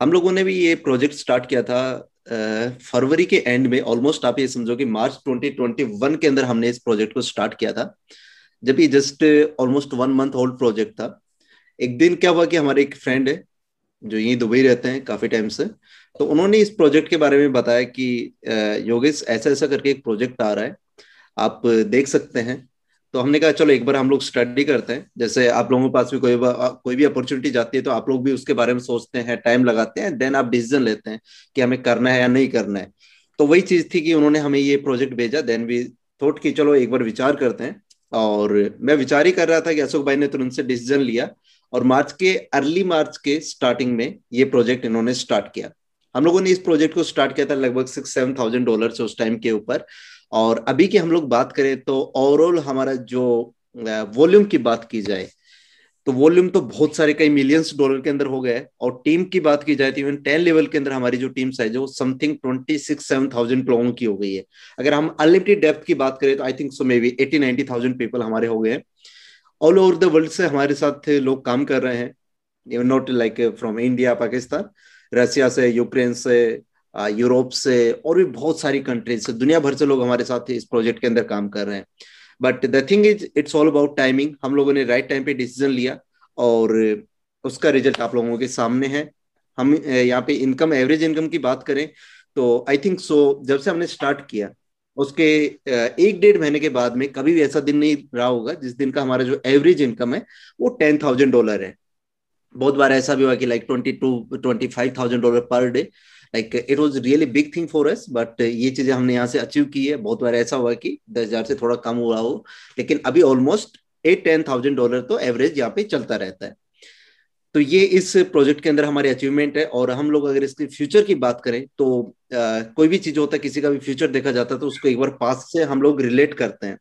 हम लोगों ने भी ये प्रोजेक्ट स्टार्ट किया था फरवरी के एंड में। ऑलमोस्ट आप ये समझो कि मार्च 2021 के अंदर हमने इस प्रोजेक्ट को स्टार्ट किया था, जब ये just almost 1 month old project था। एक दिन क्या हुआ कि हमारे एक फ्रेंड है जो यहीं दुबई रहते हैं काफी टाइम से, तो उन्होंने इस प्रोजेक्ट के बारे में बताया कि योगेश ऐसा ऐसा करके एक प्रोजेक्ट आ रहा है, आप देख सकते हैं। तो हमने कहा चलो एक बार हम लोग स्टडी करते हैं। जैसे आप लोगों के पास भी कोई भी अपॉर्चुनिटी जाती है तो आप लोग भी उसके बारे में सोचते हैं, टाइम लगाते हैं, देन आप डिसीजन लेते हैं कि हमें करना है या नहीं करना है। तो वही चीज थी कि उन्होंने हमें ये प्रोजेक्ट भेजा, देन वी थॉट कि चलो एक बार विचार करते हैं। और मैं विचार ही कर रहा था कि अशोक भाई ने तुरंत से डिसीजन लिया, और अर्ली मार्च के स्टार्टिंग में ये प्रोजेक्ट इन्होंने स्टार्ट किया। हम लोगों ने इस प्रोजेक्ट को स्टार्ट किया था लगभग $6-7 thousand से उस टाइम के ऊपर। और अभी की हम लोग बात करें तो ओवरऑल हमारा जो वॉल्यूम की बात की जाए तो वॉल्यूम तो बहुत सारे कई मिलियंस डॉलर के अंदर हो गए। और टीम की बात की जाए तो इवन 10 लेवल के अंदर हमारी जो टीम साइज है वो समथिंग 26-7 thousand लोगों की हो गई है। अगर हम अनलिमिटेड डेप्थ की बात करें तो आई think so may be 80-90 thousand people हमारे हो गए हैं। ऑल ओवर द वर्ल्ड से हमारे साथ लोग काम कर रहे हैं, not like from India Pakistan, Russia से, यूक्रेन से, यूरोप से, और भी बहुत सारी कंट्रीज से, दुनिया भर से लोग हमारे साथ इस प्रोजेक्ट के अंदर काम कर रहे हैं। But the thing is it's all about timing. हम लोगों ने राइट टाइम पे डिसीजन लिया और उसका रिजल्ट आप लोगों के सामने है। हम यहाँ पे इनकम, एवरेज इनकम की बात करें तो आई थिंक सो जब से हमने स्टार्ट किया उसके 1-1.5 महीने के बाद में कभी भी ऐसा दिन नहीं रहा होगा जिस दिन का हमारा जो एवरेज इनकम है वो $10,000 है। बहुत बार ऐसा भी हुआ कि like 22-25 thousand dollar per day. Like it was really big thing for us, but ये चीजें हमने यहाँ से अचीव की है। बहुत बार ऐसा हुआ कि 10,000 से थोड़ा कम हुआ हो, लेकिन अभी ऑलमोस्ट 8-10 thousand डॉलर तो एवरेज यहाँ पे चलता रहता है। तो ये इस प्रोजेक्ट के अंदर हमारी अचीवमेंट है। और हम लोग अगर इसके फ्यूचर की बात करें तो कोई भी चीज होता है, किसी का भी फ्यूचर देखा जाता है तो उसको एक बार पास्ट से हम लोग रिलेट करते हैं।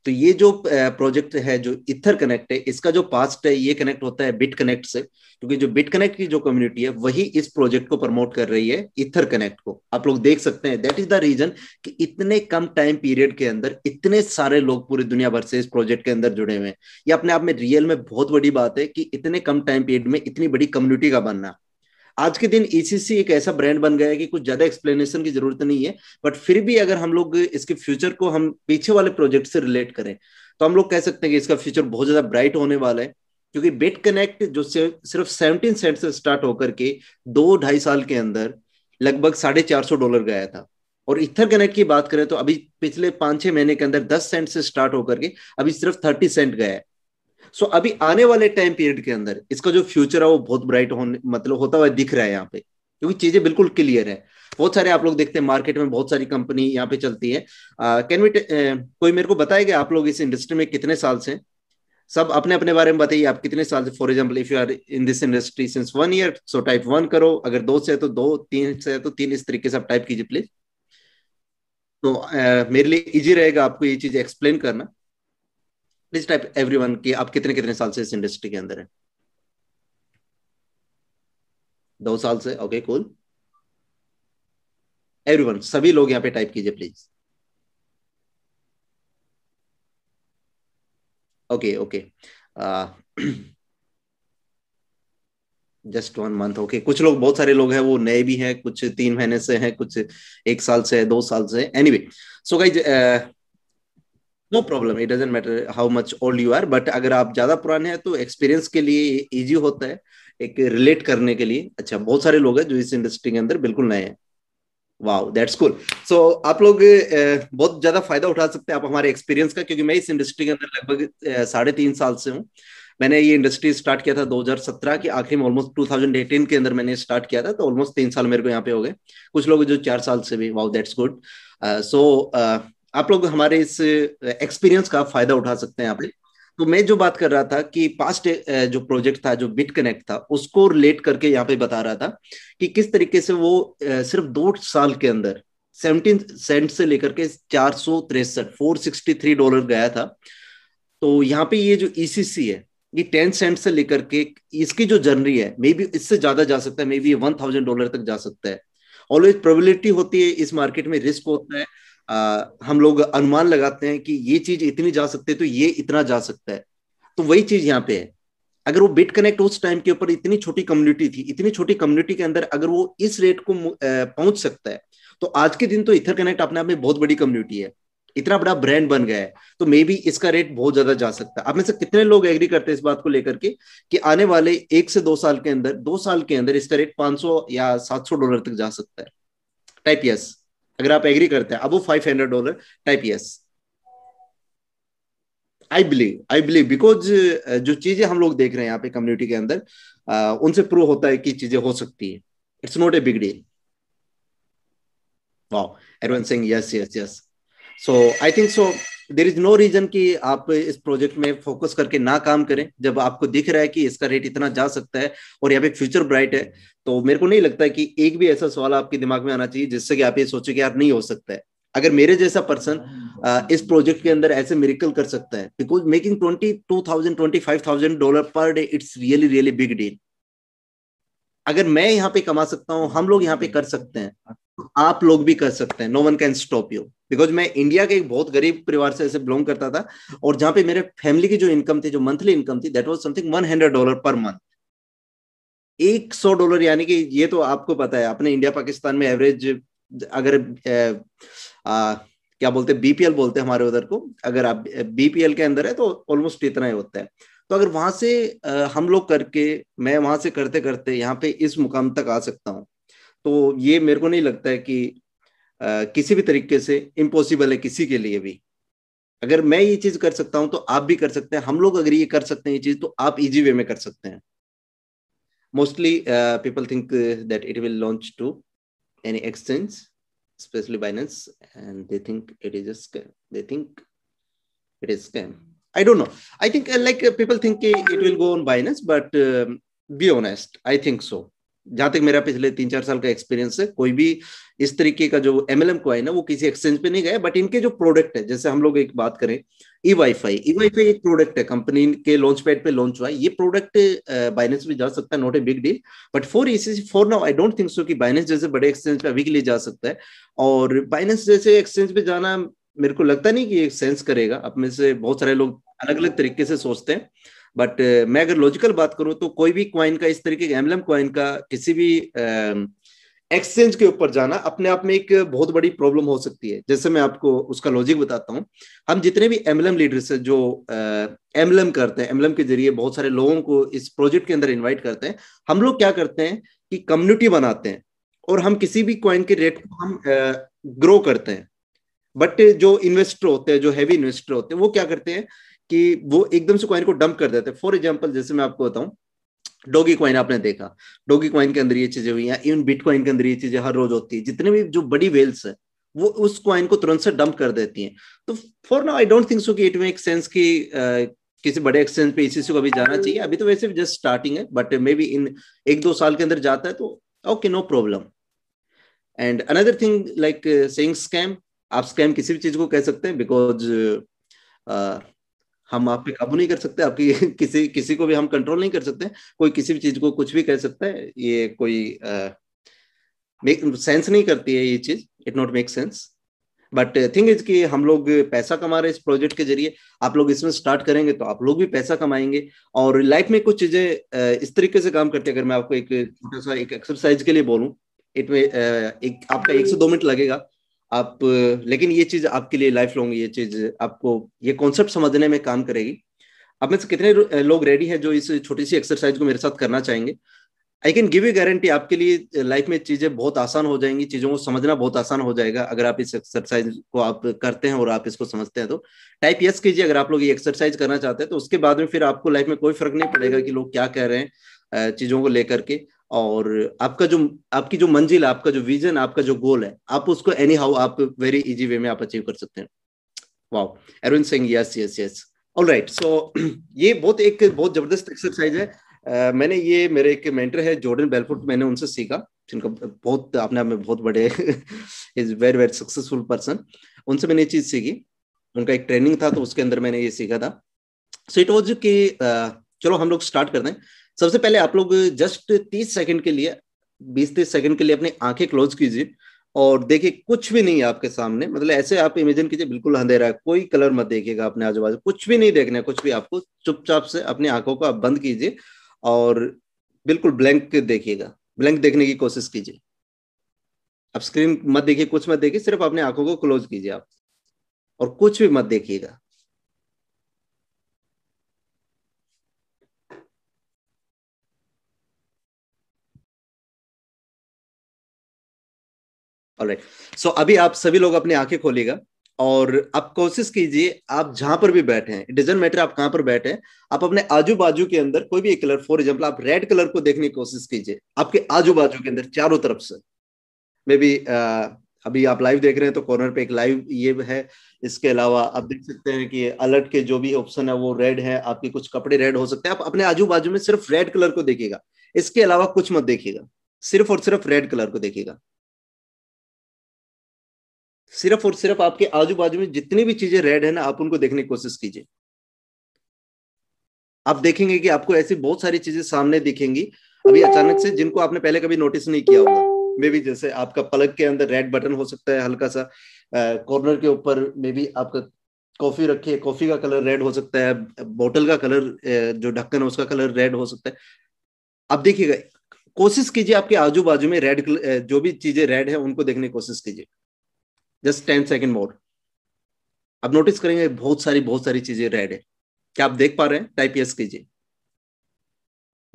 तो ये जो प्रोजेक्ट है जो इथर कनेक्ट है, इसका जो पास्ट है ये कनेक्ट होता है बिट कनेक्ट से, क्योंकि जो बिट कनेक्ट की जो कम्युनिटी है वही इस प्रोजेक्ट को प्रमोट कर रही है, इथर कनेक्ट को। आप लोग देख सकते हैं दैट इज द रीजन कि इतने कम टाइम पीरियड के अंदर इतने सारे लोग पूरी दुनिया भर से इस प्रोजेक्ट के अंदर जुड़े हुए हैं। ये अपने आप में रियल में बहुत बड़ी बात है कि इतने कम टाइम पीरियड में इतनी बड़ी कम्युनिटी का बनना। आज के दिन ईसीसी एक ऐसा ब्रांड बन गया है कि कुछ ज्यादा एक्सप्लेनेशन की जरूरत नहीं है। बट फिर भी अगर हम लोग इसके फ्यूचर को हम पीछे वाले प्रोजेक्ट से रिलेट करें तो हम लोग कह सकते हैं कि इसका फ्यूचर बहुत ज्यादा ब्राइट होने वाला है। क्योंकि बिट कनेक्ट जो सिर्फ 17 सेंट से स्टार्ट होकर के 2-2.5 साल के अंदर लगभग $450 गया था। और इथर कनेक्ट की बात करें तो अभी पिछले 5-6 महीने के अंदर 10 सेंट से स्टार्ट होकर के अभी सिर्फ 30 सेंट गया है। सो अभी आने वाले टाइम पीरियड के अंदर इसका जो फ्यूचर है वो बहुत ब्राइट होने मतलब होता हुआ दिख रहा है यहाँ पे, क्योंकि चीजें बिल्कुल क्लियर है। बहुत सारे आप लोग देखते हैं मार्केट में बहुत सारी कंपनी यहाँ पे चलती है। कैन वी कोई मेरे को बताएगा आप लोग इस इंडस्ट्री में कितने साल से हैं? सब अपने अपने बारे में बताइए, आप कितने साल से। For example if you are in this industry since 1 year so type 1 करो, अगर 2 से है तो 2, 3 से है तो 3, इस तरीके से आप टाइप कीजिए प्लीज। तो मेरे लिए इजी रहेगा आपको ये चीज एक्सप्लेन करना। प्लीज टाइप एवरीवन कि आप कितने कितने साल से इस इंडस्ट्री के अंदर है। 2 साल से, ओके कूल। एवरीवन, सभी लोग यहाँ पे टाइप कीजिए please. Okay okay, just 1 month, okay. कुछ लोग, बहुत सारे लोग हैं वो नए भी हैं, कुछ 3 महीने से हैं, कुछ 1 साल से है, 2 साल से है। Anyway, so guys no problem, it doesn't matter how much old you are, but अगर आप ज्यादा पुराने हैं तो एक्सपीरियंस के लिए इजी होता है, एक रिलेट करने के लिए। अच्छा, बहुत सारे लोग हैं जो इस इंडस्ट्री के अंदर बिल्कुल नए हैं। Wow, that's cool. सो आप लोग बहुत ज्यादा फायदा उठा सकते हैं आप हमारे एक्सपीरियंस का, क्योंकि मैं इस इंडस्ट्री के अंदर लगभग 3.5 साल से हूँ। मैंने ये इंडस्ट्री स्टार्ट किया था 2017 के आखिरी में, ऑलमोस्ट 2018 के अंदर मैंने स्टार्ट किया था, तो ऑलमोस्ट 3 साल मेरे को यहाँ पे हो गए। कुछ लोग जो 4 साल से भी। Wow, that's good. सो आप लोग हमारे इस एक्सपीरियंस का फायदा उठा सकते हैं यहाँ पे। तो मैं जो बात कर रहा था कि पास्ट जो प्रोजेक्ट था, जो बिट कनेक्ट था, उसको रिलेट करके यहाँ पे बता रहा था कि किस तरीके से वो सिर्फ 2 साल के अंदर 17 सेंट से लेकर के 463 $463 गया था। तो यहाँ पे ये जो ईसीसी है ये 10 सेंट से लेकर के इसकी जो जर्नी है मे बी इससे ज्यादा जा सकता है, मे बी $1,000 तक जा सकता है। ऑलवेज प्रोबेबिलिटी होती है इस मार्केट में, रिस्क होता है। हम लोग अनुमान लगाते हैं कि ये चीज इतनी जा सकती है तो ये इतना जा सकता है। तो वही चीज यहाँ पे है। अगर वो बिट कनेक्ट उस टाइम के ऊपर इतनी छोटी कम्युनिटी थी, इतनी छोटी कम्युनिटी के अंदर अगर वो इस रेट को पहुंच सकता है, तो आज के दिन तो इथर कनेक्ट अपने आप में बहुत बड़ी कम्युनिटी है, इतना बड़ा ब्रांड बन गया है, तो मे बी इसका रेट बहुत ज्यादा जा सकता है। आप में से कितने लोग एग्री करते हैं इस बात को लेकर के कि आने वाले 1 से 2 साल के अंदर, 2 साल के अंदर इसका रेट 500 या $700 तक जा सकता है? Type yes. अगर आप एग्री करते हैं, अब वो $500, type yes. I believe because जो चीजें हम लोग देख रहे हैं यहाँ पे कम्युनिटी के अंदर, उनसे प्रूव होता है कि चीजें हो सकती है। It's not a big deal. Wow, everyone saying yes yes yes. So I think so there is no reason कि आप इस प्रोजेक्ट में फोकस करके ना काम करें, जब आपको दिख रहा है कि इसका रेट इतना जा सकता है और यहाँ पे फ्यूचर ब्राइट है। तो मेरे को नहीं लगता है कि एक भी ऐसा सवाल आपके दिमाग में आना चाहिए जिससे कि आप ये सोचे कि यार नहीं हो सकता है। अगर मेरे जैसा पर्सन इस प्रोजेक्ट के अंदर ऐसे मिरेकल कर सकता है, because making $22,000-25,000 per day, it's really really big deal. अगर मैं यहाँ पे कमा सकता हूँ, हम लोग यहाँ पे कर सकते हैं, तो आप लोग भी कर सकते हैं। No one can stop you. Because मैं इंडिया के एक बहुत गरीब परिवार से ऐसे बिलोंग करता था, और जहां पे मेरे फैमिली की जो इनकम थी, जो मंथली इनकम थी, that was something $100 per month. $100, यानी कि ये तो आपको पता है अपने इंडिया पाकिस्तान में एवरेज, अगर क्या बोलते हैं, बीपीएल बोलते हैं हमारे उधर को, अगर आप बीपीएल के अंदर है तो ऑलमोस्ट इतना ही होता है। तो अगर वहां से हम लोग करके, मैं वहां से करते करते यहाँ पे इस मुकाम तक आ सकता हूँ, तो ये मेरे को नहीं लगता है कि किसी भी तरीके से इम्पॉसिबल है किसी के लिए भी। अगर मैं ये चीज कर सकता हूं तो आप भी कर सकते हैं। हम लोग अगर ये कर सकते हैं ये चीज, तो आप इजी वे में कर सकते हैं। Mostly people think that it will launch to any exchange, especially Binance, and they think it is a scam. They think it is scam. I don't know. I think people think it will go on Binance, but be honest, I think so. जहां तक मेरा पिछले 3-4 साल का experience है, कोई भी इस तरीके का जो एमएलएम कॉइन है वो किसी एक्सचेंज पे नहीं गया। बट इनके जो प्रोडक्ट है, जैसे हम लोग एक बात करें, ई वाईफाई एक प्रोडक्ट है, कंपनी के लॉन्च पैड पे लॉन्च हुआ है। ये प्रोडक्ट बाइनेंस भी जा सकता है, not a big deal. But for now I don't think so कि बाइनेंस जैसे बड़े एक्सचेंज पे अभी के लिए जा सकता है। और बाइनेंस जैसे एक्सचेंज पे जाना मेरे को लगता नहीं कि एक सेंस करेगा। अब में से बहुत सारे लोग अलग अलग तरीके से सोचते हैं, बट मैं अगर लॉजिकल बात करूं तो कोई भी क्वाइन का, इस तरीके के एमएलएम क्वाइन का किसी भी एक्सचेंज के ऊपर जाना अपने आप में एक बहुत बड़ी प्रॉब्लम हो सकती है। जैसे मैं आपको उसका लॉजिक बताता हूं। हम जितने भी एमएलएम लीडर्स हैं जो एमएलएम करते हैं, एमएलएम के जरिए बहुत सारे लोगों को इस प्रोजेक्ट के अंदर इन्वाइट करते हैं, हम लोग क्या करते हैं कि कम्युनिटी बनाते हैं और हम किसी भी क्वाइन के रेट को हम ग्रो करते हैं। बट जो इन्वेस्टर होते हैं, जो हैवी इन्वेस्टर होते हैं, वो क्या करते हैं कि वो एकदम से कॉइन को डंप कर देते हैं। फॉर एग्जांपल, जैसे मैं आपको बताऊं, डोगी कॉइन आपने देखा, डोगी कॉइन के अंदर ये चीजें हुई हैं, इवन बिटकॉइन के अंदर ये चीजें हर रोज होती है। जितने भी जो बड़ी वेल्स है वो उस कॉइन को तुरंत से डंप कर देती हैं। तो for now I don't think so कि इट मेक सेंस कि किसी बड़े एक्सचेंज पे इसी से कभी जाना चाहिए। अभी तो वैसे भी जस्ट स्टार्टिंग है, बट मे बी इन 1-2 साल के अंदर जाता है तो okay, no problem. And another thing like saying scam, आप स्कैम किसी भी चीज को कह सकते हैं, बिकॉज हम आप पे काबू नहीं कर सकते। आपकी किसी किसी को भी हम कंट्रोल नहीं कर सकते। कोई किसी भी चीज को कुछ भी कह सकता है। ये कोई सेंस नहीं करती है ये चीज, it not make sense. But thing is कि हम लोग पैसा कमा रहे हैं इस प्रोजेक्ट के जरिए। आप लोग इसमें स्टार्ट करेंगे तो आप लोग भी पैसा कमाएंगे। और लाइफ में कुछ चीजें इस तरीके से काम करती है। अगर मैं आपको एक छोटा सा एक एक्सरसाइज के लिए बोलूं, इट में एक आपका 1 से 2 मिनट लगेगा आप, लेकिन ये चीज आपके लिए लाइफ लॉन्ग, ये चीज आपको ये कॉन्सेप्ट समझने में काम करेगी। अब में से कितने लोग रेडी हैं जो इस छोटी सी एक्सरसाइज को मेरे साथ करना चाहेंगे? I can give you guarantee, आपके लिए लाइफ में चीजें बहुत आसान हो जाएंगी, चीजों को समझना बहुत आसान हो जाएगा अगर आप इस एक्सरसाइज को आप करते हैं और आप इसको समझते हैं। तो टाइप यस कीजिए अगर आप लोग ये एक्सरसाइज करना चाहते हैं। तो उसके बाद में फिर आपको लाइफ में कोई फर्क नहीं पड़ेगा कि लोग क्या कह रहे हैं चीजों को लेकर के। और आपकी जो मंजिल, आपका जो विजन, आपका जो गोल है, आप उसको एनी हाउ आप वेरी इजी वे में आप अचीव कर सकते हैं। Wow, Ervin Singh, yes yes yes. Alright, so ये बहुत जबरदस्त एक्सरसाइज है। मैंने ये, मेरे एक मेंटर है जॉर्डन बेलफोर्ट, मैंने उनसे सीखा, जिनका बहुत अपने आप में बहुत बड़े is very very successful person. उनसे मैंने ये चीज सीखी। उनका एक ट्रेनिंग था तो उसके अंदर मैंने ये सीखा था। सो इट वाज कि चलो हम लोग स्टार्ट करते हैं। सबसे पहले आप लोग जस्ट 30 सेकंड के लिए, 20-30 सेकंड के लिए अपनी आंखें क्लोज कीजिए और देखिए कुछ भी नहीं है आपके सामने, मतलब ऐसे आप इमेजिन कीजिए बिल्कुल अंधेरा है, कोई कलर मत देखिएगा अपने आजू बाजू, कुछ भी नहीं देखना है, कुछ भी आपको चुपचाप से अपनी आंखों को आप बंद कीजिए और बिल्कुल ब्लैंक देखिएगा, ब्लैंक देखने की कोशिश कीजिए। आप स्क्रीन मत देखिए, कुछ मत देखिए, सिर्फ अपने आंखों को क्लोज कीजिए आप और कुछ भी मत देखिएगा। ऑलराइट। सो अभी आप सभी लोग अपनी आंखें खोलिएगा और आप कोशिश कीजिए, आप जहां पर भी बैठे हैं, इट डजेंट मैटर आप कहां पर बैठे हैं, आप अपने आजू बाजू के अंदर कोई भी एक कलर, फॉर एग्जाम्पल आप रेड कलर को देखने की कोशिश कीजिए आपके आजू बाजू के अंदर चारों तरफ से। मे बी अभी आप लाइव देख रहे हैं तो कॉर्नर पे एक लाइव ये है। इसके अलावा आप देख सकते हैं कि अलर्ट के जो भी ऑप्शन है वो रेड है, आपके कुछ कपड़े रेड हो सकते हैं, आप अपने आजू बाजू में सिर्फ रेड कलर को देखिएगा, इसके अलावा कुछ मत देखिएगा, सिर्फ और सिर्फ रेड कलर को देखिएगा। सिर्फ और सिर्फ आपके आजू बाजू में जितनी भी चीजें रेड है ना, आप उनको देखने की कोशिश कीजिए। आप देखेंगे कि आपको ऐसी बहुत सारी चीजें सामने दिखेंगी अभी अचानक से, जिनको आपने पहले कभी नोटिस नहीं किया होगा। मे बी जैसे आपका पलक के अंदर रेड बटन हो सकता है हल्का सा, कॉर्नर के ऊपर मे बी आपका कॉफी रखी है, कॉफी का कलर रेड हो सकता है, बोतल का कलर जो ढक्कन है उसका कलर रेड हो सकता है। आप देखिएगा, कोशिश कीजिए आपके आजू बाजू में रेड जो भी चीजें रेड है उनको देखने की कोशिश कीजिए। जस्ट 10 सेकेंड मोर। आप नोटिस करेंगे बहुत सारी चीजें रेड है। क्या आप देख पा रहे हैं? टाइप यस कीजिए।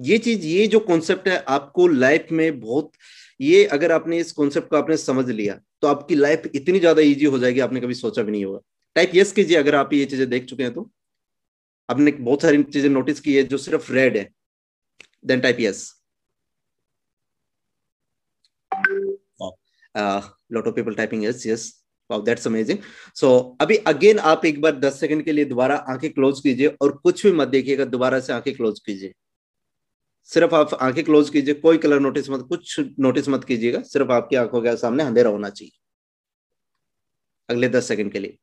ये चीज, ये जो कॉन्सेप्ट है आपको लाइफ में बहुत, ये अगर आपने इस कॉन्सेप्ट को आपने समझ लिया तो आपकी लाइफ इतनी ज्यादा इजी हो जाएगी, आपने कभी सोचा भी नहीं होगा। टाइप यस कीजिए अगर आप ये चीजें देख चुके हैं तो। आपने बहुत सारी चीजें नोटिस की है जो सिर्फ रेड है, then type yes. Lot of people typing yes yes. Wow that's amazing. So अभी अगेन आप एक बार 10 सेकंड के लिए दोबारा आंखें क्लोज कीजिए और कुछ भी मत देखिएगा, दोबारा से आंखें क्लोज कीजिए। सिर्फ आप आंखें क्लोज कीजिए, कोई कलर नोटिस मत, कुछ नोटिस मत कीजिएगा, सिर्फ आपकी आंखों के सामने अंधेरा होना चाहिए अगले 10 सेकंड के लिए।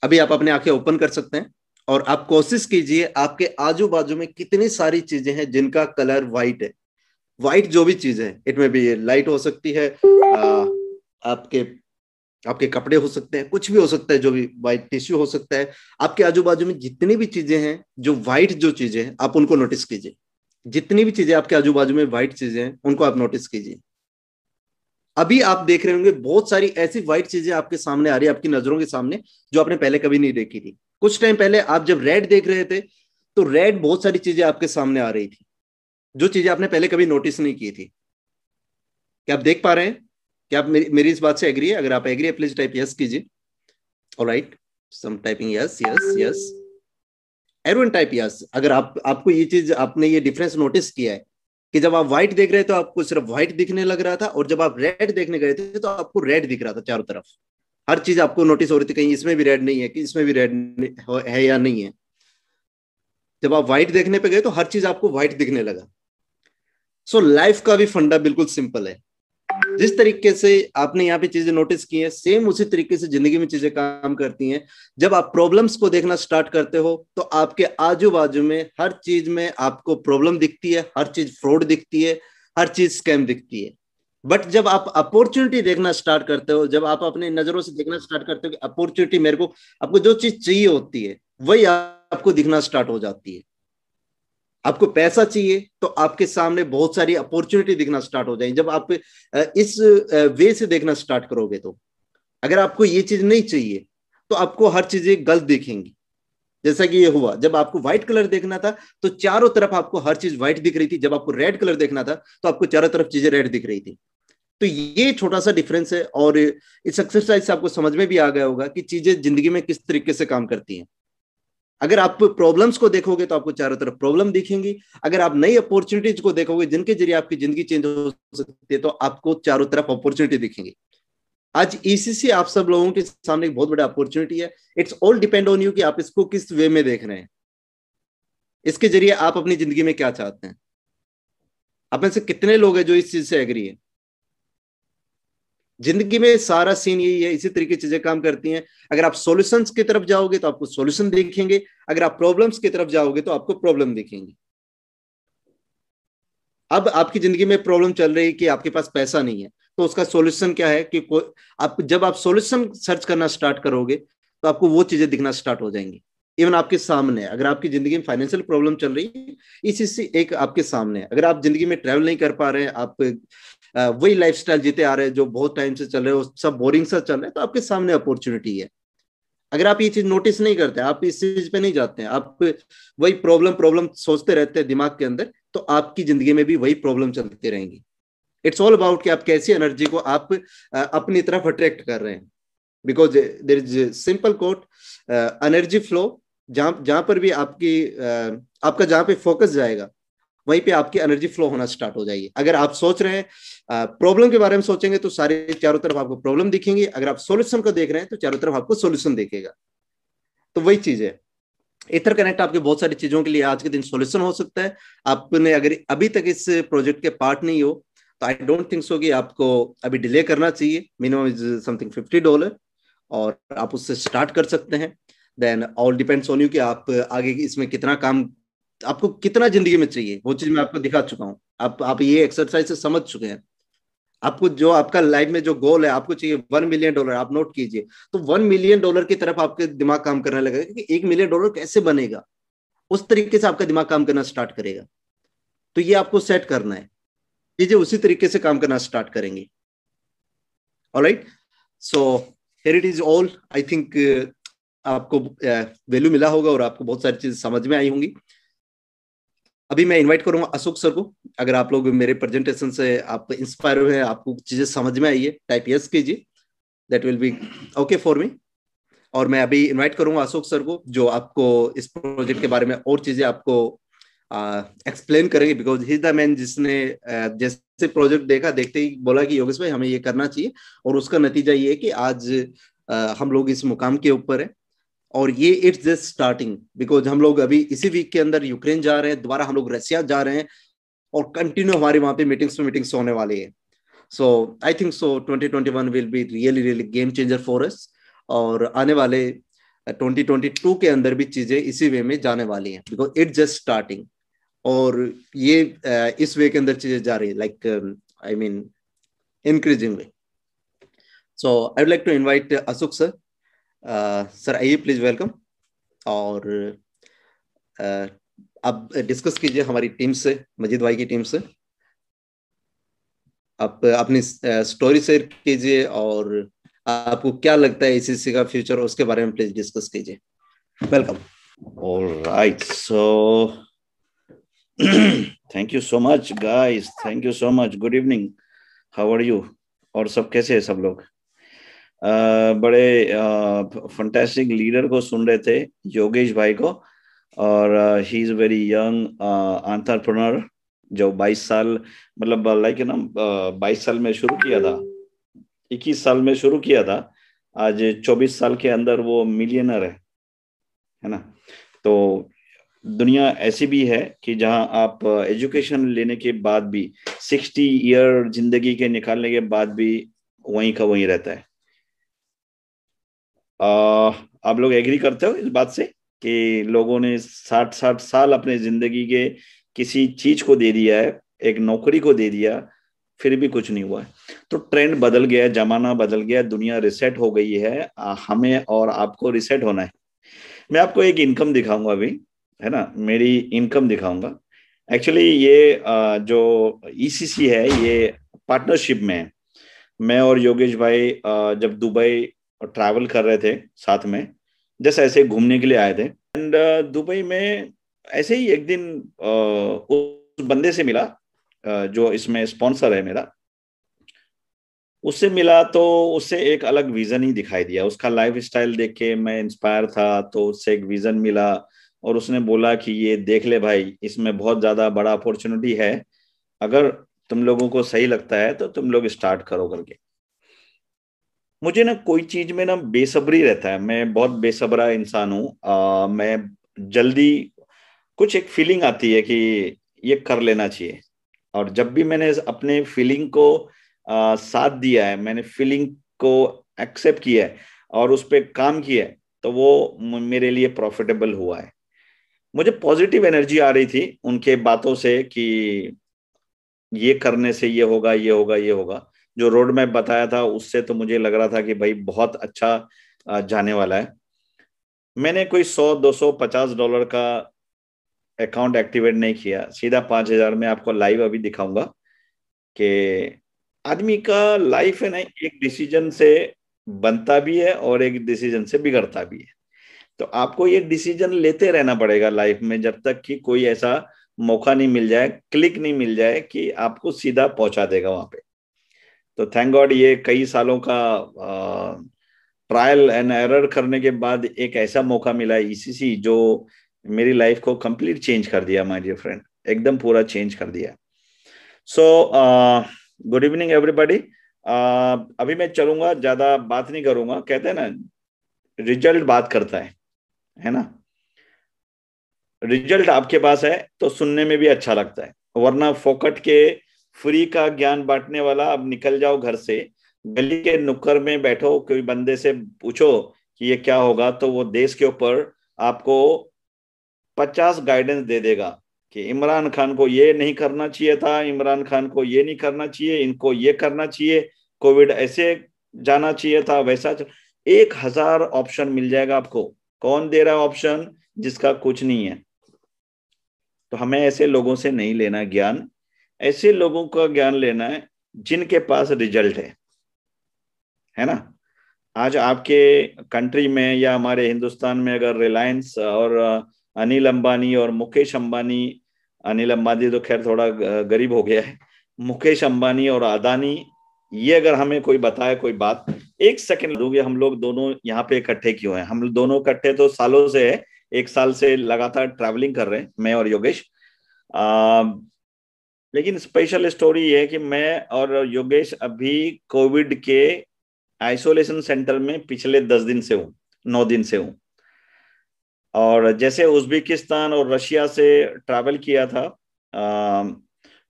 अभी आप अपने आंखें ओपन कर सकते हैं और आप कोशिश कीजिए आपके आजू बाजू में कितनी सारी चीजें हैं जिनका कलर व्हाइट है। व्हाइट जो भी चीज है, इट में भी लाइट हो सकती है, आपके आपके कपड़े हो सकते हैं, कुछ भी हो सकता है, जो भी व्हाइट टिश्यू हो सकता है। आपके आजू बाजू में जितनी भी चीजें हैं जो व्हाइट जो चीजें हैं आप उनको नोटिस कीजिए। जितनी भी चीजें आपके आजू बाजू में व्हाइट चीजें हैं उनको आप नोटिस कीजिए। अभी आप देख रहे होंगे बहुत सारी ऐसी व्हाइट चीजें आपके सामने आ रही है, आपकी नजरों के सामने, जो आपने पहले कभी नहीं देखी थी। कुछ टाइम पहले आप जब रेड देख रहे थे तो रेड बहुत सारी चीजें आपके सामने आ रही थी, जो चीजें आपने पहले कभी नोटिस नहीं की थी। क्या आप देख पा रहे हैं? क्या आप मेरी इस बात से एग्री है? अगर आप एग्री है प्लीज टाइप यस कीजिए। Alright, some typing yes yes yes. Everyone type yes. अगर आपको ये चीज, आपने ये डिफरेंस नोटिस किया है कि जब आप व्हाइट देख रहे थे तो आपको सिर्फ व्हाइट दिखने लग रहा था, और जब आप रेड देखने गए थे तो आपको रेड दिख रहा था चारों तरफ। हर चीज आपको नोटिस हो रही थी, कहीं इसमें भी रेड नहीं है, कि इसमें भी रेड है या नहीं है। जब आप व्हाइट देखने पे गए तो हर चीज आपको व्हाइट दिखने लगा। सो लाइफ का भी फंडा बिल्कुल सिंपल है। जिस तरीके से आपने यहाँ पे चीजें नोटिस की है, सेम उसी तरीके से जिंदगी में चीजें काम करती हैं। जब आप प्रॉब्लम्स को देखना स्टार्ट करते हो तो आपके आजू बाजू में हर चीज में आपको प्रॉब्लम दिखती है, हर चीज फ्रॉड दिखती है, हर चीज स्कैम दिखती है। बट जब आप अपॉर्चुनिटी देखना स्टार्ट करते हो, जब आप अपने नजरों से देखना स्टार्ट करते हो कि अपॉर्चुनिटी मेरे को, आपको जो चीज चाहिए होती है वही आपको दिखना स्टार्ट हो जाती है। आपको पैसा चाहिए तो आपके सामने बहुत सारी अपॉर्चुनिटी दिखना स्टार्ट हो जाएगी, जब आप इस वे से देखना स्टार्ट करोगे तो। अगर आपको ये चीज नहीं चाहिए तो आपको हर चीजें गलत दिखेंगी। जैसा कि ये हुआ, जब आपको व्हाइट कलर देखना था तो चारों तरफ आपको हर चीज व्हाइट दिख रही थी, जब आपको रेड कलर देखना था तो आपको चारों तरफ चीजें रेड दिख रही थी। तो ये छोटा सा डिफरेंस है, और इस एक्सरसाइज से आपको समझ में भी आ गया होगा कि चीजें जिंदगी में किस तरीके से काम करती हैं। अगर आप प्रॉब्लम्स को देखोगे तो आपको चारों तरफ प्रॉब्लम दिखेंगी, अगर आप नई अपॉर्चुनिटीज को देखोगे जिनके जरिए आपकी जिंदगी चेंज हो सकती है तो आपको चारों तरफ अपॉर्चुनिटी दिखेंगी। आज ईसीसी आप सब लोगों के सामने एक बहुत बड़ा अपॉर्चुनिटी है। It's all depend on you कि आप इसको किस वे में देख रहे हैं, इसके जरिए आप अपनी जिंदगी में क्या चाहते हैं। आप में से कितने लोग हैं जो इस चीज से एग्री है? जिंदगी में सारा सीन यही है, इसी तरीके चीजें काम करती हैं। अगर आप सॉल्यूशंस की तरफ जाओगे तो आपको सॉल्यूशन दिखेंगे, अगर आप प्रॉब्लम्स की तरफ जाओगे तो आपको प्रॉब्लम दिखेंगी। अब आपकी जिंदगी में प्रॉब्लम चल रही है कि आपके पास पैसा नहीं है, तो उसका सॉल्यूशन क्या है कि आप जब आप सॉल्यूशन सर्च करना स्टार्ट करोगे तो आपको वो चीजें दिखना स्टार्ट हो जाएंगी। इवन आपके सामने, अगर आपकी जिंदगी में फाइनेंशियल प्रॉब्लम चल रही है, इस चीज से एक आपके सामने, अगर आप जिंदगी में ट्रैवल नहीं कर पा रहे हैं, आप वही लाइफस्टाइल जीते आ रहे हैं जो बहुत टाइम से चल रहे हो, सब बोरिंग सा चल रहा है, तो आपके सामने अपॉर्चुनिटी है। अगर आप ये चीज नोटिस नहीं करते, आप इस चीज पे नहीं जाते हैं, आप वही प्रॉब्लम प्रॉब्लम सोचते रहते हैं दिमाग के अंदर, तो आपकी जिंदगी में भी वही प्रॉब्लम चलती रहेंगी। इट्स ऑल अबाउट कि आप कैसी एनर्जी को आप अपनी तरफ अट्रैक्ट कर रहे हैं। Because there is simple quote, energy flow, जहां जहां पर भी आपका जहां पे फोकस जाएगा, वहीं पे आपकी एनर्जी फ्लो होना स्टार्ट हो जाएगी। अगर आप सोच रहे हैं प्रॉब्लम के बारे में सोचेंगे तो सारे चारों तरफ आपको प्रॉब्लम दिखेंगी, अगर आप सॉल्यूशन को देख रहे हैं तो चारों तरफ आपको सॉल्यूशन दिखेगा। तो वही चीज है, इथर कनेक्ट आपके बहुत सारी चीजों के लिए आज के दिन सॉल्यूशन हो सकता है। आपने अगर अभी तक इस प्रोजेक्ट के पार्ट नहीं हो तो आई डोंट थिंक सो कि आपको अभी डिले करना चाहिए। मिनिमम इज समथिंग $50, और आप उससे स्टार्ट कर सकते हैं। Then all depends on you कि आप आगे इसमें कितना काम, आपको कितना जिंदगी में चाहिए, वो चीज मैं आपको दिखा चुका हूँ। आप ये एक्सरसाइज से समझ चुके हैं। आपको जो आपका लाइफ में जो गोल है, आपको चाहिए $1 मिलियन, आप नोट कीजिए। तो $1 मिलियन की तरफ आपके दिमाग काम करने लगेगा कि $1 मिलियन कैसे बनेगा, उस तरीके से आपका दिमाग काम करना स्टार्ट करेगा। तो ये आपको सेट करना है, चीजें उसी तरीके से काम करना स्टार्ट करेंगे। Alright, so here it is all. I think आपको वैल्यू मिला होगा और आपको बहुत सारी चीजें समझ में आई होंगी। अभी मैं इनवाइट करूंगा अशोक सर को। अगर आप लोग मेरे प्रेजेंटेशन से आप इंस्पायर हुए हैं, आपको चीजें समझ में आई है, टाइप यस कीजिए, that will be okay for me. और मैं अभी इनवाइट करूंगा अशोक सर को, जो आपको इस प्रोजेक्ट के बारे में और चीजें आपको एक्सप्लेन करेंगे। Because he is the man जिसने जैसे प्रोजेक्ट देखा, देखते ही बोला कि योगेश भाई हमें ये करना चाहिए, और उसका नतीजा ये है कि आज हम लोग इस मुकाम के ऊपर है। और ये इट्स जस्ट स्टार्टिंग, बिकॉज हम लोग अभी इसी वीक के अंदर यूक्रेन जा रहे हैं, दोबारा हम लोग रशिया जा रहे हैं, और कंटिन्यू हमारे वहां पे मीटिंग्स होने वाली है। So I think so 2021 will be really really game changer for us. और आने वाले 2022 के अंदर भी चीजें इसी वे में जाने वाली हैं, बिकॉज इट्स जस्ट स्टार्टिंग। और ये इस वे के अंदर चीजें जा रही है, like I mean increasing way. So I would like to invite Ashok sir. Sir आइए प्लीज, वेलकम। और आप डिस्कस कीजिए हमारी टीम से, मजीद भाई की टीम से। आप अपनी स्टोरी शेयर कीजिए, और आपको क्या लगता है इसी का फ्यूचर, उसके बारे में प्लीज डिस्कस कीजिए। Welcome. All right, so thank you so much, guys. Thank you so much. Good evening. How are you? और सब कैसे हैं सब लोग? बड़े फंटेस्टिक लीडर को सुन रहे थे, योगेश भाई को। और he is very young entrepreneur, जो 22 साल, मतलब लाइक ना 22 साल में शुरू किया था, 21 साल में शुरू किया था, आज 24 साल के अंदर वो मिलियनर है ना। तो दुनिया ऐसी भी है कि जहां आप एजुकेशन लेने के बाद भी 60 ईयर जिंदगी के निकालने के बाद भी वहीं का वहीं रहता है। आप लोग एग्री करते हो इस बात से कि लोगों ने 60-60 साल अपने जिंदगी के किसी चीज को दे दिया है, एक नौकरी को दे दिया, फिर भी कुछ नहीं हुआ है। तो ट्रेंड बदल गया, जमाना बदल गया, दुनिया रिसेट हो गई है। हमें और आपको रिसेट होना है। मैं आपको एक इनकम दिखाऊंगा अभी, है ना, मेरी इनकम दिखाऊंगा। एक्चुअली ये जो ईसीसी है, ये पार्टनरशिप में है। मैं और योगेश भाई जब दुबई ट्रैवल कर रहे थे साथ में, जैसे ऐसे घूमने के लिए आए थे, एंड दुबई में ऐसे ही एक दिन उस बंदे से मिला जो इसमें स्पॉन्सर है मेरा। उससे मिला तो उससे एक अलग विजन ही दिखाई दिया। उसका लाइफ स्टाइल देख के मैं इंस्पायर था, तो उससे एक विजन मिला। और उसने बोला कि ये देख ले भाई, इसमें बहुत ज्यादा बड़ा अपॉर्चुनिटी है, अगर तुम लोगों को सही लगता है तो तुम लोग स्टार्ट करो करके। मुझे ना कोई चीज में ना बेसब्री रहता है, मैं बहुत बेसब्रा इंसान हूँ। मैं जल्दी, कुछ एक फीलिंग आती है कि ये कर लेना चाहिए। और जब भी मैंने अपने फीलिंग को साथ दिया है, मैंने फीलिंग को एक्सेप्ट किया है और उस पर काम किया है, तो वो मेरे लिए प्रॉफिटेबल हुआ है। मुझे पॉजिटिव एनर्जी आ रही थी उनके बातों से कि ये करने से ये होगा, ये होगा, ये होगा। जो रोड मैप बताया था उससे तो मुझे लग रहा था कि भाई बहुत अच्छा जाने वाला है। मैंने कोई 100, 200, 50 डॉलर का अकाउंट एक्टिवेट नहीं किया, सीधा 5,000 में आपको लाइव अभी दिखाऊंगा कि आदमी का लाइफ है ना, एक डिसीजन से बनता भी है और एक डिसीजन से बिगड़ता भी है। तो आपको ये डिसीजन लेते रहना पड़ेगा लाइफ में, जब तक कि कोई ऐसा मौका नहीं मिल जाए, क्लिक नहीं मिल जाए कि आपको सीधा पहुंचा देगा वहां पे। तो थैंक गॉड ये कई सालों का ट्रायल एंड एरर करने के बाद एक ऐसा मौका मिला ईसीसी, जो मेरी लाइफ को कंप्लीट चेंज कर दिया माय डियर फ्रेंड, एकदम पूरा चेंज कर दिया। So good evening everybody. अभी मैं चलूंगा, ज्यादा बात नहीं करूंगा। कहते हैं ना, रिजल्ट बात करता है ना। रिजल्ट आपके पास है तो सुनने में भी अच्छा लगता है, वरना फोकट के फ्री का ज्ञान बांटने वाला, अब निकल जाओ घर से, गली के नुक्कड़ में बैठो, कोई बंदे से पूछो कि ये क्या होगा, तो वो देश के ऊपर आपको 50 गाइडेंस दे देगा कि इमरान खान को ये नहीं करना चाहिए था, इमरान खान को ये नहीं करना चाहिए, इनको ये करना चाहिए, कोविड ऐसे जाना चाहिए था, वैसा 1,000 ऑप्शन मिल जाएगा आपको। कौन दे रहा है ऑप्शन? जिसका कुछ नहीं है। तो हमें ऐसे लोगों से नहीं लेना ज्ञान, ऐसे लोगों का ज्ञान लेना है जिनके पास रिजल्ट है ना। आज आपके कंट्री में या हमारे हिंदुस्तान में अगर रिलायंस और अनिल अंबानी और मुकेश अंबानी, अनिल अंबानी तो खैर थोड़ा गरीब हो गया है, मुकेश अंबानी और अदानी, ये अगर हमें कोई बताए कोई बात, एक सेकंड दूंगे, हम लोग दोनों यहाँ पे इकट्ठे क्यों हैं? हम दोनों इकट्ठे तो सालों से है, 1 साल से लगातार ट्रैवलिंग कर रहे हैं, मैं और योगेश। आ, लेकिन स्पेशल स्टोरी ये है कि मैं और योगेश अभी कोविड के आइसोलेशन सेंटर में पिछले 10 दिन से हूँ, 9 दिन से हूँ। और जैसे उज्बेकिस्तान और रशिया से ट्रैवल किया था,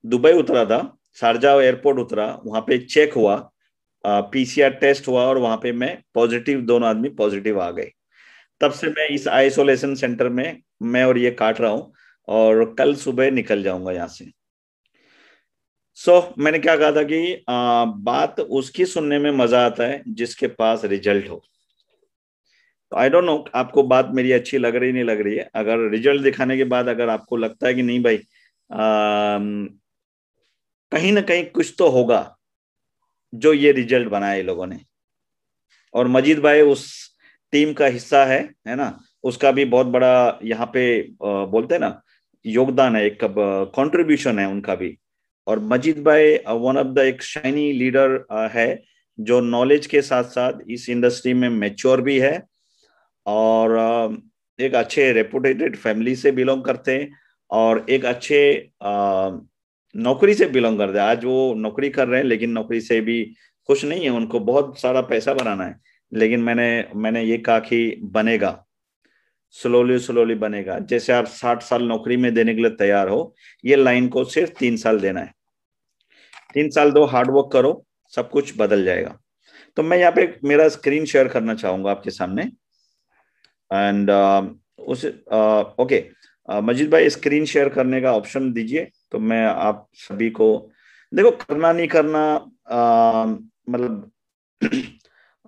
दुबई उतरा था, शारजाह एयरपोर्ट उतरा, वहां पे चेक हुआ, पीसीआर टेस्ट हुआ, और वहां पे मैं पॉजिटिव, दोनों आदमी पॉजिटिव आ गए। तब से मैं इस आइसोलेशन सेंटर में मैं और ये काट रहा हूँ, और कल सुबह निकल जाऊंगा यहाँ से। मैंने क्या कहा था कि बात उसकी सुनने में मजा आता है जिसके पास रिजल्ट हो। तो आई डोंट नो आपको बात मेरी अच्छी लग रही नहीं लग रही है। अगर रिजल्ट दिखाने के बाद अगर आपको लगता है कि नहीं भाई, कहीं ना कहीं कुछ तो होगा जो ये रिजल्ट बनाया ये लोगों ने, और मजीद भाई उस टीम का हिस्सा है ना, उसका भी बहुत बड़ा यहाँ पे बोलते हैं ना, योगदान है, एक कंट्रीब्यूशन है उनका भी। और मजीद भाई वन ऑफ द एक शाइनी लीडर है, जो नॉलेज के साथ साथ इस इंडस्ट्री में मैच्योर भी है, और एक अच्छे रेपुटेटेड फैमिली से बिलोंग करते हैं, और एक अच्छे नौकरी से बिलोंग करते हैं। आज वो नौकरी कर रहे हैं लेकिन नौकरी से भी खुश नहीं है, उनको बहुत सारा पैसा बनाना है। लेकिन मैंने मैंने ये कहा कि बनेगा, स्लोली स्लोली बनेगा। जैसे आप 60 साल नौकरी में देने के लिए तैयार हो, ये लाइन को सिर्फ 3 साल देना है। 3 साल दो, हार्ड वर्क करो, सब कुछ बदल जाएगा। तो मैं यहाँ पे मेरा स्क्रीन शेयर करना चाहूंगा आपके सामने, एंड उस ओके, मजीद भाई स्क्रीन शेयर करने का ऑप्शन दीजिए, तो मैं आप सभी को, देखो करना नहीं करना मतलब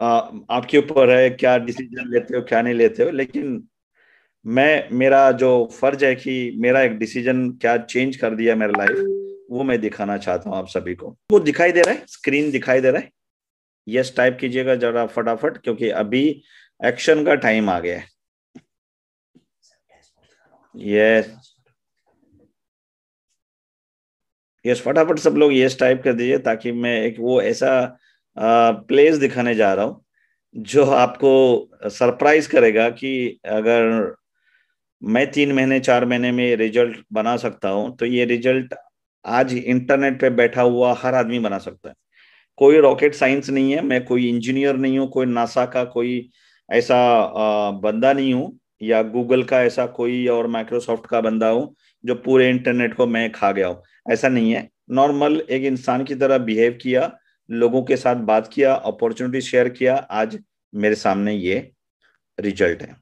अ, आपके ऊपर है, क्या डिसीजन लेते हो क्या नहीं लेते हो, लेकिन मैं, मेरा जो फर्ज है कि मेरा एक डिसीजन क्या चेंज कर दिया मेरा लाइफ, वो मैं दिखाना चाहता हूँ आप सभी को। वो दिखाई दे रहा है, स्क्रीन दिखाई दे रहा है? यस टाइप कीजिएगा जरा फटाफट, क्योंकि अभी एक्शन का टाइम आ गया है। यस, यस फटाफट सब लोग यस टाइप कर दीजिए, ताकि मैं एक वो ऐसा प्लेस दिखाने जा रहा हूँ जो आपको सरप्राइज करेगा कि अगर मैं 3 महीने 4 महीने में रिजल्ट बना सकता हूँ, तो ये रिजल्ट आज इंटरनेट पे बैठा हुआ हर आदमी बना सकता है। कोई रॉकेट साइंस नहीं है, मैं कोई इंजीनियर नहीं हूँ, कोई नासा का कोई ऐसा बंदा नहीं हूँ, या गूगल का ऐसा कोई, और माइक्रोसॉफ्ट का बंदा हूँ जो पूरे इंटरनेट को मैं खा गया हूँ। ऐसा नहीं है। नॉर्मल एक इंसान की तरह बिहेव किया, लोगों के साथ बात किया, अपॉर्चुनिटी शेयर किया, आज मेरे सामने ये रिजल्ट है।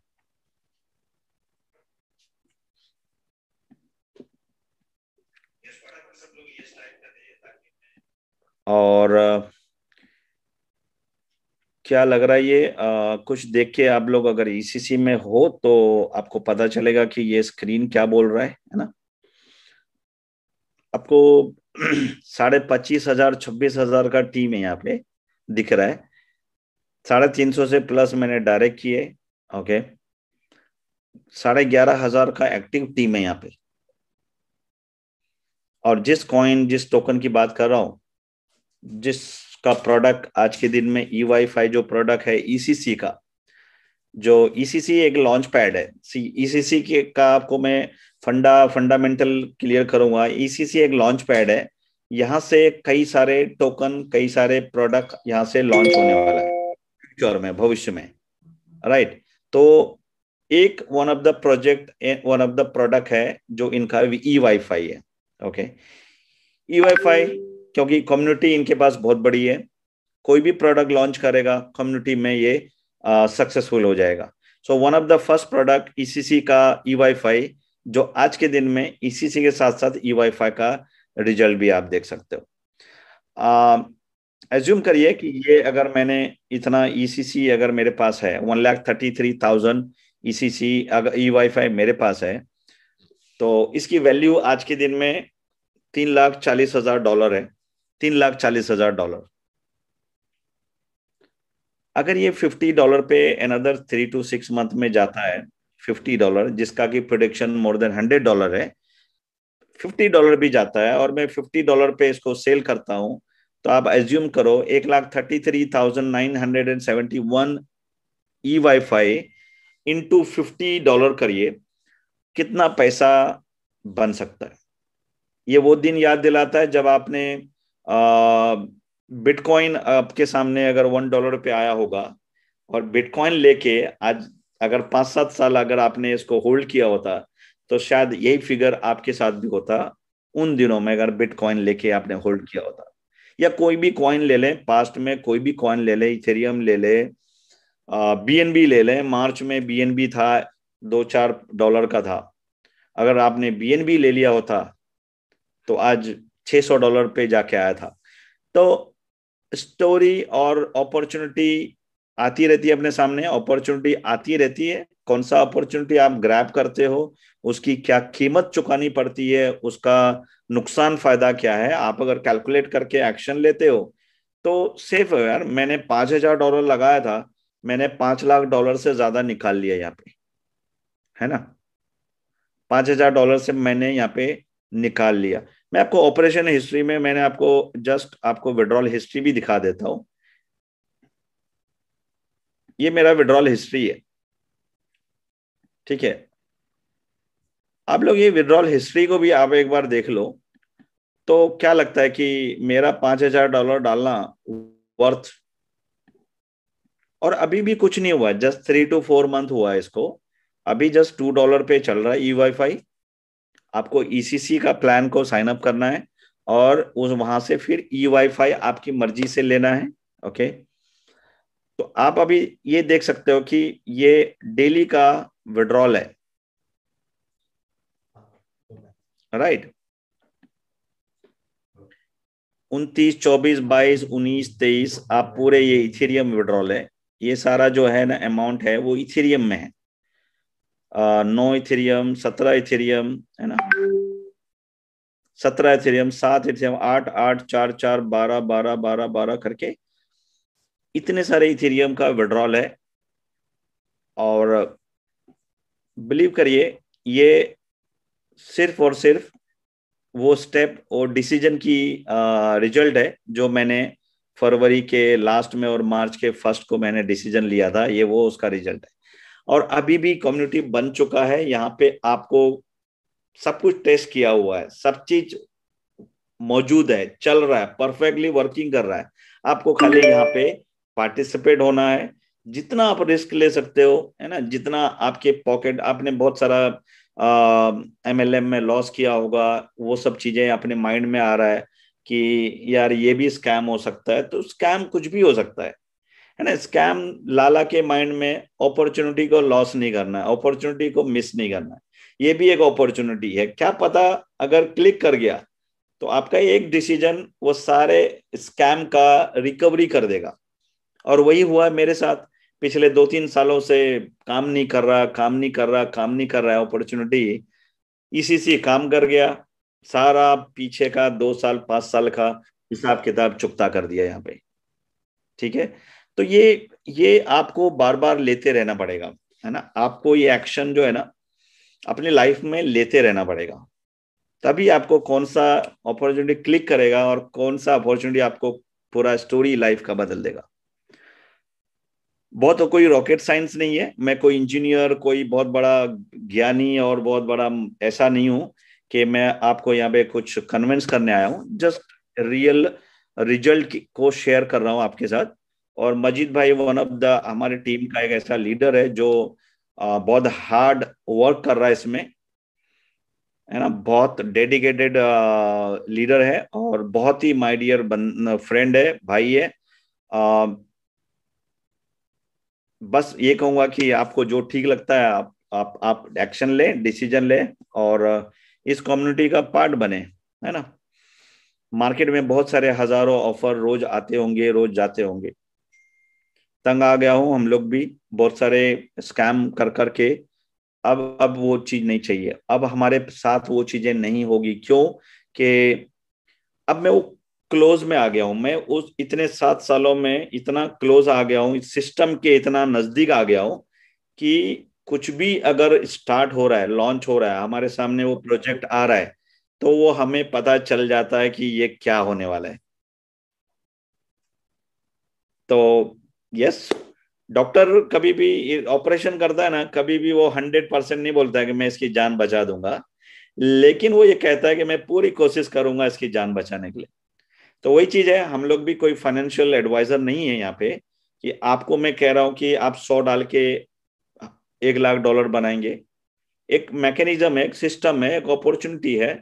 और क्या लग रहा है ये कुछ देख के आप लोग अगर ईसीसी में हो तो आपको पता चलेगा कि ये स्क्रीन क्या बोल रहा है ना। आपको 25,500 26,000 का टीम है यहाँ पे दिख रहा है। 350 से प्लस मैंने डायरेक्ट किए। ओके, 11,500 का एक्टिव टीम है यहाँ पे। और जिस कॉइन जिस टोकन की बात कर रहा हूं, जिसका प्रोडक्ट आज के दिन में ई वाई जो प्रोडक्ट है ईसीसी का, जो ईसीसी एक लॉन्च पैड है। सी ईसीसी के का आपको मैं फंडामेंटल क्लियर करूंगा। ईसीसी एक लॉन्च पैड है, यहाँ से कई सारे टोकन कई सारे प्रोडक्ट यहाँ से लॉन्च होने वाला है फ्यूचर में, भविष्य में। राइट। तो एक वन ऑफ द प्रोडक्ट है जो इनका ई वाईफाई है। ओके, ई वाईफाई क्योंकि कम्युनिटी इनके पास बहुत बड़ी है, कोई भी प्रोडक्ट लॉन्च करेगा कम्युनिटी में ये सक्सेसफुल हो जाएगा। So one of the first product ECC का ई वाईफाई, जो आज के दिन में ईसीसी के साथ साथ ई वाईफाई का रिजल्ट भी आप देख सकते हो। एज्यूम करिए कि ये अगर मैंने इतना ईसीसी अगर मेरे पास है 1,33,000 ईसीसी अगर ई वाईफाई मेरे पास है, तो इसकी वैल्यू आज के दिन में $3,40,000 है। $3,40,000। अगर ये $50 पे अनदर 3 to 6 मंथ में जाता है, $50 जिसका की प्रोडिक्शन मोर देन $100 है, $50 भी जाता है और मैं $50 पे इसको सेल करता हूं, तो आप एज्यूम करो 1,33,971 ई वाईफाई इंटू $50 करिए, कितना पैसा बन सकता है। ये वो दिन याद दिलाता है जब आपने बिटकॉइन आपके सामने अगर $1 पे आया होगा, और बिटकॉइन लेके आज अगर 5-7 साल अगर आपने इसको होल्ड किया होता, तो शायद यही फिगर आपके साथ भी होता उन दिनों में, अगर बिटकॉइन लेके आपने होल्ड किया होता। या कोई भी कॉइन ले लें, पास्ट में कोई भी कॉइन ले लें, इथेरियम ले लें, बीएनबी ले लें। मार्च में बीएनबी था $2-4 का था, अगर आपने बीएनबी ले लिया होता तो आज $600 पे जाके आया था। तो स्टोरी और अपॉर्चुनिटी आती रहती है अपने सामने, अपॉर्चुनिटी आती रहती है। कौन सा अपॉर्चुनिटी आप ग्रैब करते हो, उसकी क्या कीमत चुकानी पड़ती है, उसका नुकसान फायदा क्या है, आप अगर कैलकुलेट करके एक्शन लेते हो तो सेफ है यार। मैंने $5,000 लगाया था, मैंने $5 लाख से ज्यादा निकाल लिया यहाँ पे, है ना। $5,000 से मैंने यहाँ पे निकाल लिया। मैं आपको ऑपरेशन हिस्ट्री में मैंने आपको जस्ट आपको विड्रॉल हिस्ट्री भी दिखा देता हूं। ये मेरा विड्रॉल हिस्ट्री है, ठीक है। आप लोग ये विड्रॉल हिस्ट्री को भी आप एक बार देख लो, तो क्या लगता है कि मेरा $5,000 डालना वर्थ। और अभी भी कुछ नहीं हुआ, जस्ट 3 to 4 मंथ हुआ है इसको, अभी जस्ट $2 पे चल रहा है ई वाईफाई। आपको ईसीसी का प्लान को साइन अप करना है और उस वहां से फिर ई वाईफाई आपकी मर्जी से लेना है। ओके, तो आप अभी ये देख सकते हो कि ये डेली का विड्रॉल है, राइट। 29, 24, 22, 19, 23 आप पूरे ये इथेरियम विड्रॉल है। ये सारा जो है ना अमाउंट है वो इथेरियम में है। 9 इथेरियम, 17 इथेरियम, है ना, 17 इथेरियम, 7 इथेरियम, 8, 8, 4, 4, 12, 12, 12, 12 करके इतने सारे इथेरियम का विड्रॉल है। और बिलीव करिए, ये सिर्फ और सिर्फ वो स्टेप और डिसीजन की रिजल्ट है जो मैंने फरवरी के लास्ट में और मार्च के फर्स्ट को मैंने डिसीजन लिया था, ये वो उसका रिजल्ट है। और अभी भी कम्युनिटी बन चुका है, यहाँ पे आपको सब कुछ टेस्ट किया हुआ है, सब चीज मौजूद है, चल रहा है, परफेक्टली वर्किंग कर रहा है। आपको खाली यहाँ पे पार्टिसिपेट होना है, जितना आप रिस्क ले सकते हो, है ना, जितना आपके पॉकेट, आपने बहुत सारा एमएलएम में लॉस किया होगा, वो सब चीजें अपने माइंड में आ रहा है कि यार ये भी स्कैम हो सकता है, तो स्कैम कुछ भी हो सकता है ना। स्कैम लाला के माइंड में अपॉर्चुनिटी को लॉस नहीं करना है, अपॉर्चुनिटी को मिस नहीं करना है। ये भी एक अपॉर्चुनिटी है, क्या पता अगर क्लिक कर गया तो आपका एक डिसीजन वो सारे स्कैम का रिकवरी कर देगा। और वही हुआ मेरे साथ। पिछले 2-3 सालों से काम नहीं कर रहा, काम नहीं कर रहा, काम नहीं कर रहा है, अपॉर्चुनिटी इसी से काम कर गया। सारा पीछे का 2 साल 5 साल का हिसाब किताब चुकता कर दिया यहाँ पे। ठीक है। तो ये आपको बार बार लेते रहना पड़ेगा, है ना। आपको ये एक्शन जो है ना अपनी लाइफ में लेते रहना पड़ेगा, तभी आपको कौन सा अपॉर्चुनिटी क्लिक करेगा और कौन सा अपॉर्चुनिटी आपको पूरा स्टोरी लाइफ का बदल देगा। बहुत कोई रॉकेट साइंस नहीं है, मैं कोई इंजीनियर, कोई बहुत बड़ा ज्ञानी और बहुत बड़ा ऐसा नहीं हूं कि मैं आपको यहाँ पे कुछ कन्विंस करने आया हूँ। जस्ट रियल रिजल्ट को शेयर कर रहा हूँ आपके साथ। और मजीद भाई वन ऑफ द हमारे टीम का एक ऐसा लीडर है जो बहुत हार्ड वर्क कर रहा है इसमें, है ना। बहुत डेडिकेटेड लीडर है और बहुत ही माय डियर फ्रेंड है, भाई है। बस ये कहूंगा कि आपको जो ठीक लगता है आप एक्शन लें, डिसीजन लें और इस कम्युनिटी का पार्ट बने, है ना। मार्केट में बहुत सारे हजारों ऑफर रोज आते होंगे, रोज जाते होंगे। तंग आ गया हूं हम लोग भी बहुत सारे स्कैम कर करके। अब वो चीज नहीं चाहिए, अब हमारे साथ वो चीजें नहीं होगी। क्यों कि अब मैं वो क्लोज में आ गया हूं। मैं उस इतने 7 सालों में इतना क्लोज आ गया हूं, इस सिस्टम के इतना नजदीक आ गया हूं कि कुछ भी अगर स्टार्ट हो रहा है, लॉन्च हो रहा है, हमारे सामने वो प्रोजेक्ट आ रहा है, तो वो हमें पता चल जाता है कि ये क्या होने वाला है। तो यस, डॉक्टर कभी भी ऑपरेशन करता है ना, कभी भी वो 100% नहीं बोलता है कि मैं इसकी जान बचा दूंगा, लेकिन वो ये कहता है कि मैं पूरी कोशिश करूंगा इसकी जान बचाने के लिए। तो वही चीज है, हम लोग भी कोई फाइनेंशियल एडवाइजर नहीं है यहाँ पे कि आपको मैं कह रहा हूँ कि आप 100 डाल के $1 लाख बनाएंगे। एक मैकेनिज्म है, एक सिस्टम है, एक अपॉर्चुनिटी है।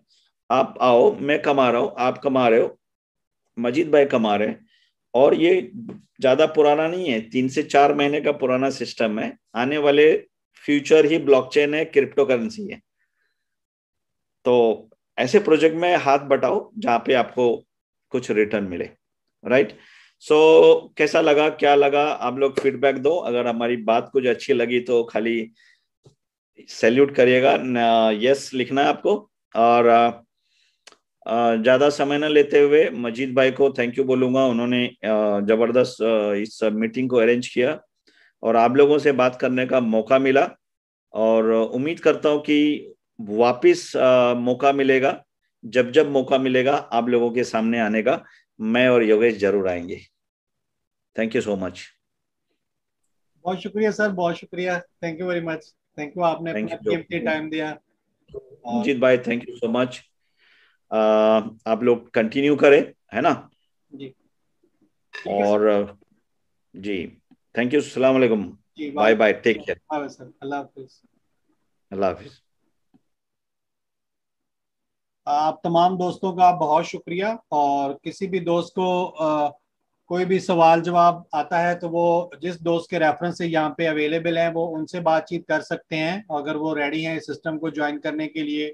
आप आओ, मैं कमा रहा हूँ, आप कमा रहे हो, मजीद भाई कमा रहे हैं। और ये ज्यादा पुराना नहीं है, 3 से 4 महीने का पुराना सिस्टम है। आने वाले फ्यूचर ही ब्लॉकचेन है, क्रिप्टो करेंसी है। तो ऐसे प्रोजेक्ट में हाथ बटाओ जहां पे आपको कुछ रिटर्न मिले। राइट। सो कैसा लगा, क्या लगा, आप लोग फीडबैक दो। अगर हमारी बात कुछ अच्छी लगी तो खाली सैल्यूट करिएगा, यस लिखना है आपको। और ज्यादा समय न लेते हुए मजीद भाई को थैंक यू बोलूंगा। उन्होंने जबरदस्त इस मीटिंग को अरेंज किया और आप लोगों से बात करने का मौका मिला। और उम्मीद करता हूं कि वापिस मौका मिलेगा, जब जब मौका मिलेगा आप लोगों के सामने आने का, मैं और योगेश जरूर आएंगे। Thank you so much. बहुत शुक्रिया सर, बहुत शुक्रिया, thank you very much. Thank you, आपने थैंक अपना यू कीमती टाइम दिया। और मजीद भाई, थैंक यू सो मच। आप लोग कंटिन्यू करें, है ना। जी ठीक है और सर। जी, थैंक यू, अस्सलाम वालेकुम। जी बाय बाय, वालेकुम टेक केयर। सलाम सर, अल्लाह हाफिज। अल्लाह हाफिज। आप तमाम दोस्तों का बहुत शुक्रिया। और किसी भी दोस्त को कोई भी सवाल जवाब आता है तो वो जिस दोस्त के रेफरेंस से यहाँ पे अवेलेबल हैं वो उनसे बातचीत कर सकते हैं। अगर वो रेडी हैं इस सिस्टम को ज्वाइन करने के लिए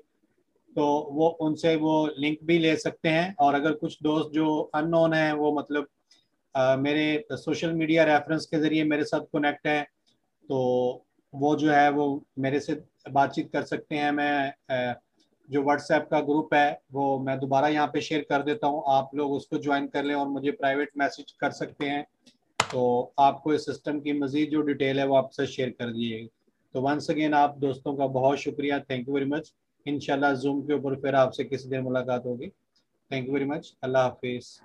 तो वो उनसे वो लिंक भी ले सकते हैं। और अगर कुछ दोस्त जो अननोन हैं वो मतलब मेरे सोशल मीडिया रेफरेंस के ज़रिए मेरे साथ कनेक्ट हैं तो वो जो है वो मेरे से बातचीत कर सकते हैं। मैं जो व्हाट्सएप का ग्रुप है वो मैं दोबारा यहाँ पे शेयर कर देता हूँ, आप लोग उसको ज्वाइन कर लें और मुझे प्राइवेट मैसेज कर सकते हैं। तो आपको इस सिस्टम की मज़ीद जो डिटेल है वो आपसे शेयर कर दीजिएगी। तो वंस अगेन आप दोस्तों का बहुत शुक्रिया, थैंक यू वेरी मच। इंशाल्लाह जूम के ऊपर फिर आपसे किसी दिन मुलाकात होगी। थैंक यू वेरी मच, अल्लाह हाफिज़।